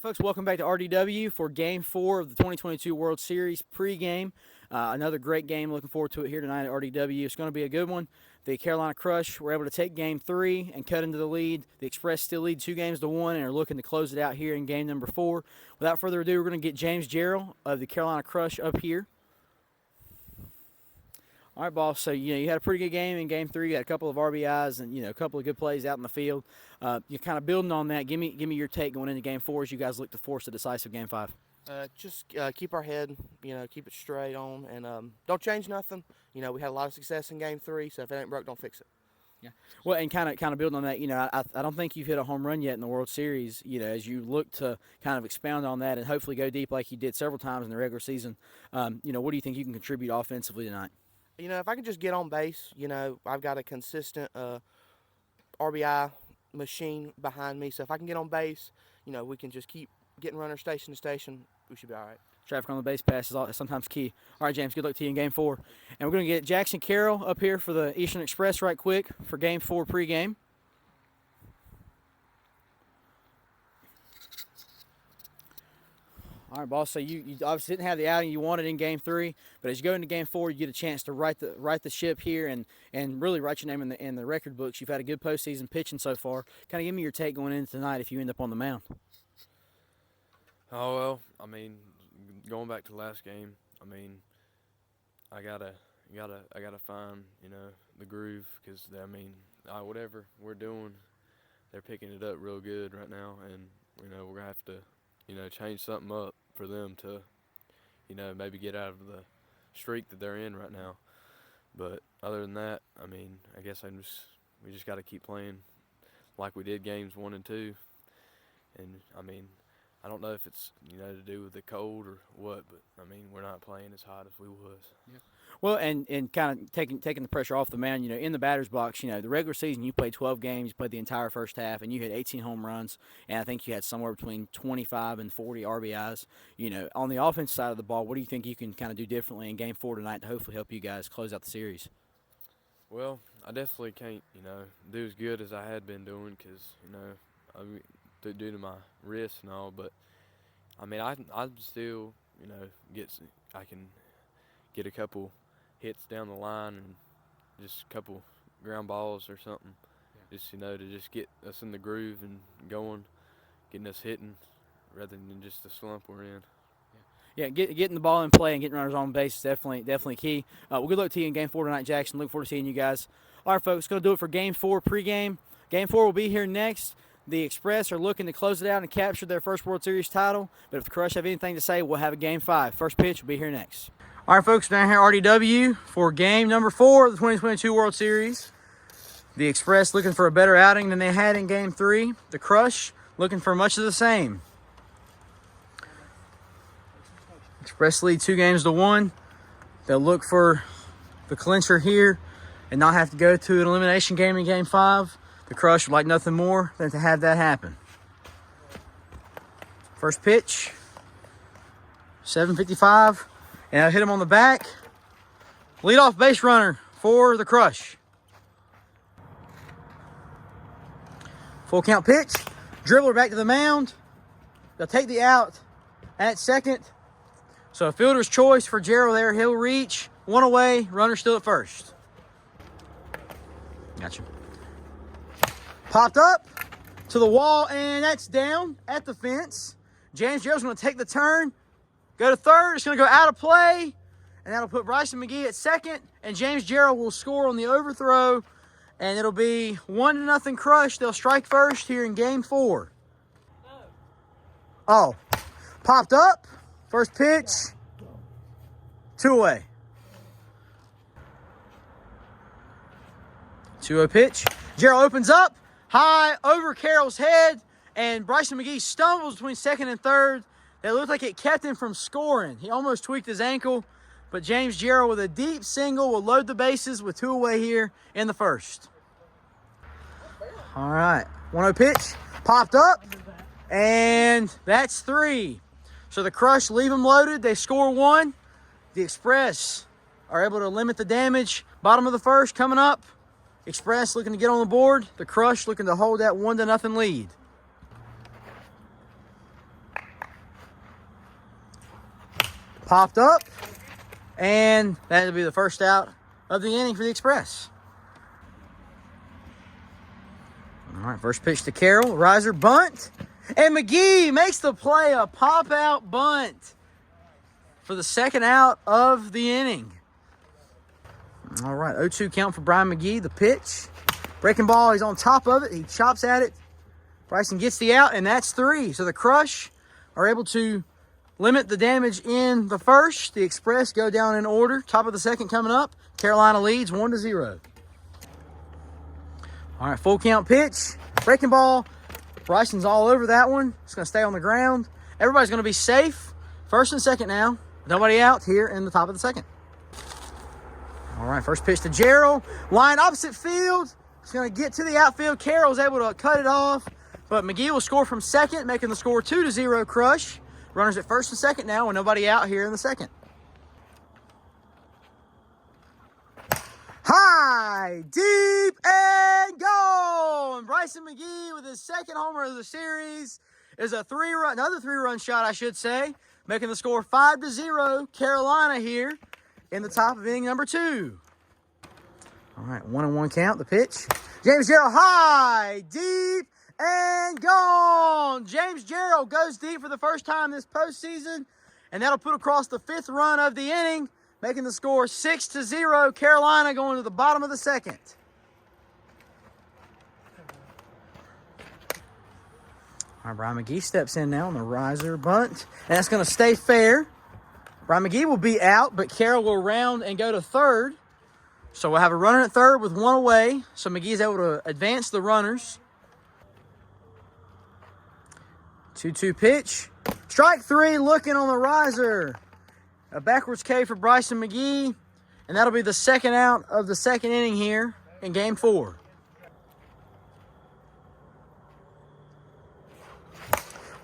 Folks, welcome back to RDW for Game 4 of the 2022 World Series pregame. Another great game. Looking forward to it here tonight at RDW. It's going to be a good one. The Carolina Crush were able to take Game 3 and cut into the lead. The Express still lead 2-1 and are looking to close it out here in game number 4. Without further ado, we're going to get James Gerald of the Carolina Crush up here. All right, boss. So, you had a pretty good game in Game 3. You had a couple of RBIs and, a couple of good plays out in the field. You're kind of building on that. Give me your take going into Game 4 as you guys look to force a decisive Game 5. Just keep our head, keep it straight on, and don't change nothing. We had a lot of success in Game 3, so if it ain't broke, don't fix it. Yeah. Well, and kind of building on that, I don't think you've hit a home run yet in the World Series. As you look to kind of expound on that and hopefully go deep like you did several times in the regular season, what do you think you can contribute offensively tonight? If I can just get on base, I've got a consistent RBI machine behind me. So if I can get on base, we can just keep getting runners station to station. We should be all right. Traffic on the base pass is sometimes key. All right, James, good luck to you in Game 4. And we're going to get Jackson Carroll up here for the Eastern Express right quick for Game 4 pregame. All right, boss. So you obviously didn't have the outing you wanted in Game 3, but as you go into Game 4, you get a chance to right the ship here and really write your name in the record books. You've had a good postseason pitching so far. Kind of give me your take going into tonight if you end up on the mound. Oh well, going back to last game, I gotta find the groove because whatever we're doing, they're picking it up real good right now, and we're gonna have to change something up for them to, maybe get out of the streak that they're in right now. But other than that, I guess we just got to keep playing like we did games 1 and 2. And I don't know if it's to do with the cold or what, but we're not playing as hot as we was. Yeah. Well, and kind of taking the pressure off the mound, in the batter's box, the regular season you played 12 games, you played the entire first half, and you had 18 home runs, and I think you had somewhere between 25 and 40 RBIs. On the offense side of the ball, what do you think you can kind of do differently in Game 4 tonight to hopefully help you guys close out the series? Well, I definitely can't, do as good as I had been doing because, due to my wrist and all, but I still, I can get a couple hits down the line and just a couple ground balls or something, just to just get us in the groove and going, getting us hitting rather than just the slump we're in. Yeah, getting the ball in play and getting runners on base is definitely key. Well, good luck to you in Game 4 tonight, Jackson. Look forward to seeing you guys. All right, folks, going to do it for Game 4 pregame. Game 4 will be here next. The Express are looking to close it out and capture their first World Series title. But if the Crush have anything to say, we'll have a Game 5. First pitch will be here next. All right, folks, down here at RDW for Game number 4 of the 2022 World Series. The Express looking for a better outing than they had in Game 3. The Crush looking for much of the same. Express lead 2-1. They'll look for the clincher here and not have to go to an elimination game in Game 5. The Crush would like nothing more than to have that happen. First pitch, 7:55, and I'll hit him on the back. Leadoff base runner for the Crush. Full count pitch, dribbler back to the mound. They'll take the out at second. So a fielder's choice for Gerald there. He'll reach, one away, runner still at first. Gotcha. Popped up to the wall, and that's down at the fence. James Gerald's going to take the turn, go to third. It's going to go out of play, and that'll put Bryson McGee at second, and James Gerald will score on the overthrow, and it'll be 1-0 Crush. They'll strike first here in Game 4. Oh, popped up, first pitch, 2 away. 2-0 pitch. Gerald opens up. High over Carroll's head, and Bryson McGee stumbles between second and third. It looked like it kept him from scoring. He almost tweaked his ankle, but James Gerald with a deep single will load the bases with 2 away here in the first. All right, 1-0 pitch, popped up, and that's 3. So the Crush leave them loaded. They score 1. The Express are able to limit the damage. Bottom of the first coming up. Express looking to get on the board. The Crush looking to hold that 1-0 lead. Popped up, and that'll be the first out of the inning for the Express. All right, first pitch to Carroll, riser, bunt, and McGee makes the play, a pop-out bunt for the second out of the inning. All right, 0-2 count for Brian McGee, the pitch. Breaking ball, he's on top of it, he chops at it. Bryson gets the out, and that's 3. So the Crush are able to limit the damage in the first. The Express go down in order. Top of the second coming up. Carolina leads 1-0. All right, full count pitch. Breaking ball. Bryson's all over that one. It's going to stay on the ground. Everybody's going to be safe. First and second now. Nobody out here in the top of the second. All right, first pitch to Gerald. Line opposite field. It's going to get to the outfield. Carroll's able to cut it off. But McGee will score from second, making the score 2-0 Crush. Runners at first and second now with nobody out here in the second. High, deep, and gone! Bryson McGee with his second homer of the series is another three-run shot, I should say, making the score 5-0 Carolina here in the top of inning number 2. All right, 1-1 count, the pitch. James Gerald, high, deep, and gone! James Gerald goes deep for the first time this postseason, and that'll put across the 5th run of the inning, making the score 6-0 Carolina going to the bottom of the second. All right, Brian McGee steps in now on the riser bunt, and that's going to stay fair. Brian McGee will be out, but Carroll will round and go to third. So we'll have a runner at third with 1 away, so McGee is able to advance the runners. 2-2 pitch. Strike 3 looking on the riser. A backwards K for Bryson McGee. And that'll be the second out of the second inning here in game 4.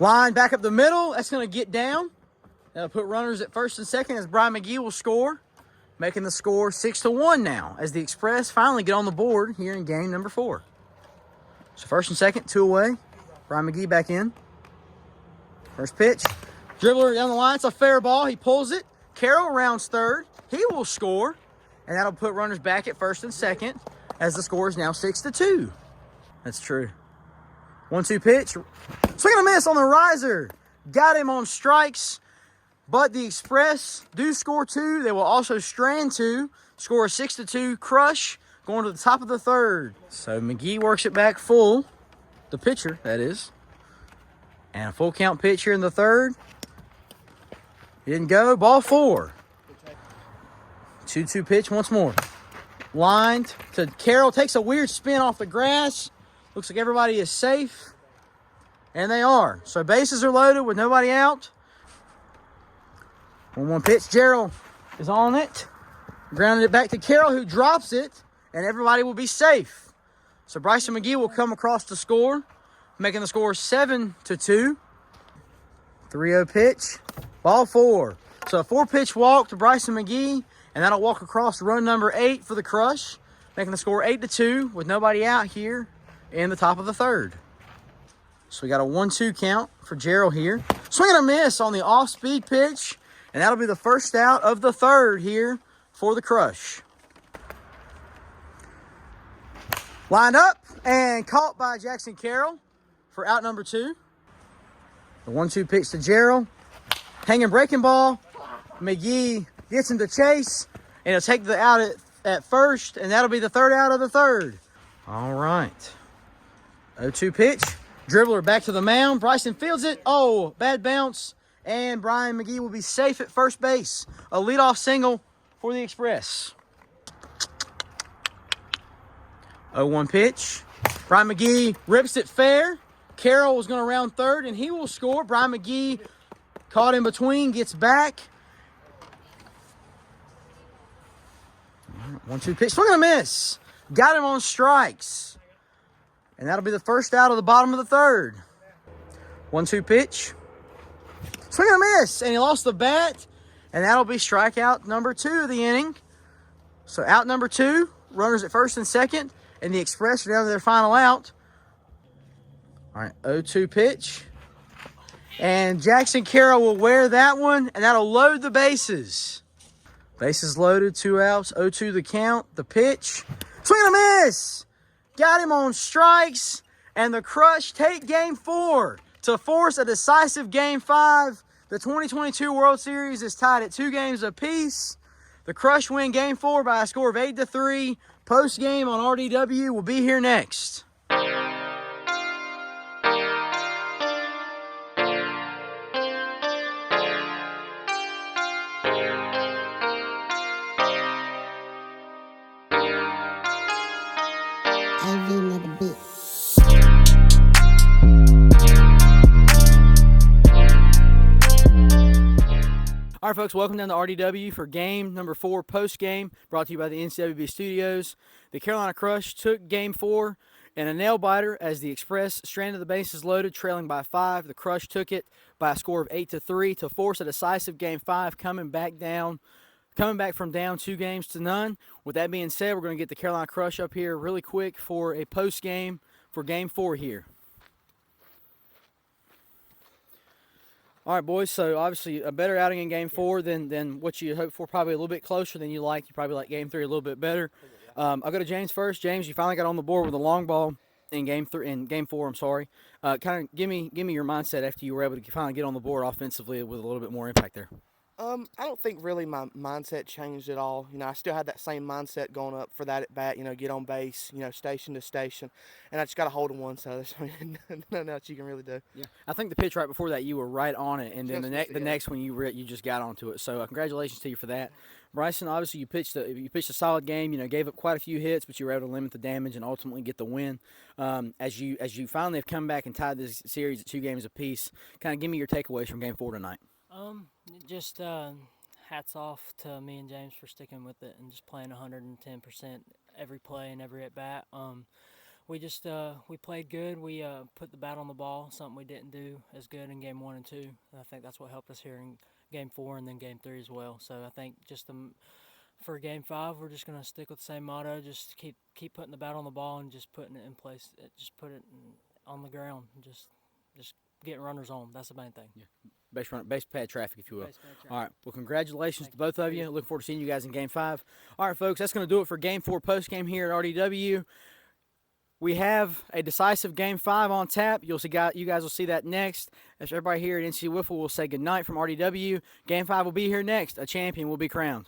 Line back up the middle. That's going to get down. That'll put runners at first and second as Brian McGee will score, making the score 6-1 now as the Express finally get on the board here in game number 4. So first and second, 2 away. Brian McGee back in. First pitch. Dribbler down the line. It's a fair ball. He pulls it. Carroll rounds third. He will score. And that'll put runners back at first and second as the score is now 6-2. That's true. 1-2 pitch. Swing and a miss on the riser. Got him on strikes. But the Express do score 2. They will also strand 2. Score a 6-2 Crush going to the top of the third. So McGee works it back full. The pitcher, that is. And a full count pitch here in the third. He didn't go. Ball 4. 2-2 pitch once more. Lined to Carroll. Takes a weird spin off the grass. Looks like everybody is safe. And they are. So bases are loaded with nobody out. 1-1 pitch. Gerald is on it. Grounded it back to Carroll, who drops it. And everybody will be safe. So Bryson McGee will come across to score, making the score 7-2. 3-0 pitch. Ball 4. So a 4-pitch walk to Bryson McGee, and that'll walk across run number 8 for the Crush, making the score 8-2 with nobody out here in the top of the third. So we got a 1-2 count for Gerald here. Swing and a miss on the off-speed pitch, and that'll be the first out of the third here for the Crush. Lined up and caught by Jackson Carroll for out number 2. The 1-2 pitch to Gerald. Hanging breaking ball. McGee gets him to chase, and he'll take the out at first, and that'll be the third out of the third. All right. 0-2 pitch. Dribbler back to the mound. Bryson fields it. Oh, bad bounce. And Brian McGee will be safe at first base. A leadoff single for the Express. 0-1 pitch. Brian McGee rips it fair. Carroll was going to round third, and he will score. Brian McGee caught in between, gets back. 1-2 pitch. Swing and a miss. Got him on strikes. And that'll be the first out of the bottom of the third. 1-2 pitch. Swing and a miss. And he lost the bat. And that'll be strikeout number 2 of the inning. So out number 2. Runners at first and second. And the Express are down to their final out. All right, 0-2 pitch. And Jackson Carroll will wear that one, and that'll load the bases. Bases loaded, 2 outs, 0-2 the count, the pitch. Swing and a miss! Got him on strikes, and the Crush take Game 4 to force a decisive Game 5. The 2022 World Series is tied at 2 games apiece. The Crush win Game 4 by a score of 8-3. Post-game on RDW will be here next. All right, folks, welcome down to RDW for game number 4 post-game, brought to you by the NCWB Studios. The Carolina Crush took Game 4 in a nail-biter as the Express stranded the bases loaded, trailing by 5. The Crush took it by a score of 8-3 to force a decisive Game 5, coming back from down 2 games to none. With that being said, we're going to get the Carolina Crush up here really quick for a post-game for Game 4 here. All right, boys, so obviously a better outing in Game 4 than what you hoped for, probably a little bit closer than you like. You probably like Game 3 a little bit better. I'll go to James first. James, you finally got on the board with a long ball in Game 4. I'm sorry. Kind of give me your mindset after you were able to finally get on the board offensively with a little bit more impact there. I don't think really my mindset changed at all. I still had that same mindset going up for that at bat, get on base, station to station. And I just got to hold one, so there's nothing else you can really do. Yeah, I think the pitch right before that, you were right on it, and then the next one you just got onto it. So congratulations to you for that. Bryson, obviously you pitched a solid game, gave up quite a few hits, but you were able to limit the damage and ultimately get the win. As you finally have come back and tied this series at 2 games apiece, kind of give me your takeaways from Game 4 tonight. Just hats off to me and James for sticking with it and just playing 110% every play and every at bat. We played good. We put the bat on the ball, something we didn't do as good in Game 1 and 2. And I think that's what helped us here in Game 4 and then Game 3 as well. So I think for Game 5, we're just gonna stick with the same motto: just keep putting the bat on the ball and just putting it in place. Just put it on the ground and just getting runners on. That's the main thing. Yeah. Base pad traffic, if you will. All right. Well, congratulations to both of you. Looking forward to seeing you guys in Game 5. All right, folks, that's going to do it for Game 4 post-game here at RDW. We have a decisive Game 5 on tap. You guys will see that next. As everybody here at NC Wiffle will say goodnight from RDW. Game 5 will be here next. A champion will be crowned.